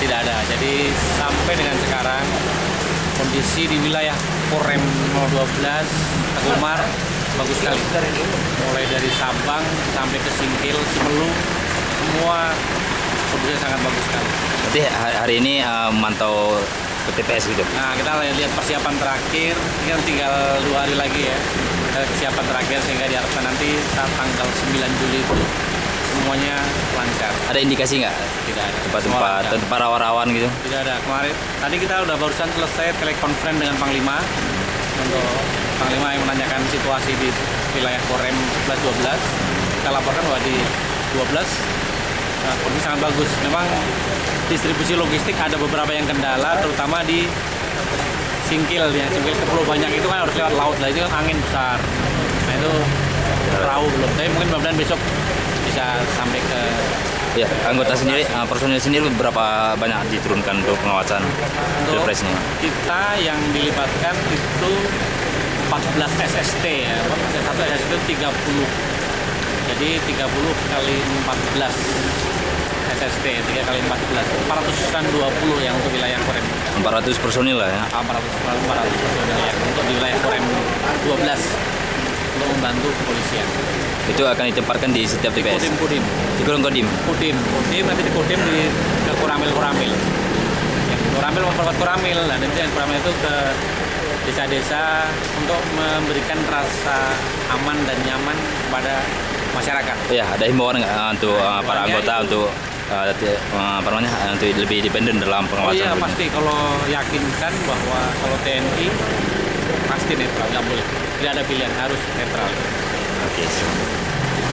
Tidak ada. Jadi sampai dengan sekarang kondisi di wilayah Korem 012 Teguh Umar bagus sekali. Mulai dari Sabang sampai ke Singkil, Simelu, semua kondisinya sangat bagus sekali. Berarti hari ini memantau ke TPS gitu. Nah, kita lihat persiapan terakhir, ini kan tinggal 2 hari lagi ya. Kesiapan terakhir sehingga diharapkan nanti saat tanggal 9 Juli itu semuanya lancar. Ada indikasi nggak? Tidak ada. Tempat rawan-rawan gitu? Tidak ada. Kemarin tadi kita udah barusan selesai telekonferensi dengan Panglima untuk Panglima yang menanyakan situasi di wilayah Korem 11-12. Kita laporkan bahwa di 12 kondisi sangat bagus. Memang distribusi logistik ada beberapa yang kendala, terutama di Singkil ya. Singkil ke Pulau Banyak itu kan harus lewat laut lah, itu kan angin besar. Nah itu perahu belum. Tapi mungkin mudah-mudahan besok bisa sampai ke. Ya, anggota sendiri, personil sendiri berapa banyak diturunkan untuk pengawasan pilpres ini? Kita yang dilibatkan itu 14 SST ya, satu SST itu 30. Jadi 30 kali 14 SST, 3 kali 14, 420 yang untuk wilayah Korem. 400 personil lah ya? 400 personil ya, untuk di wilayah Korem 12 untuk membantu kepolisian. Itu akan ditempatkan di setiap TPS? Kodim. Di Kodim? Kodim, nanti di Kodim ke Koramil. Ya, Koramil memperkuat Koramil, dan nanti yang Koramil itu ke desa-desa untuk memberikan rasa aman dan nyaman kepada masyarakat. Ya, ada himbauan nggak untuk para anggota untuk untuk lebih independen dalam pengawasan? Oh iya, pasti. Kalau yakinkan bahwa kalau TNI pasti netral, nggak boleh. Tidak ada pilihan, harus netral. Oke.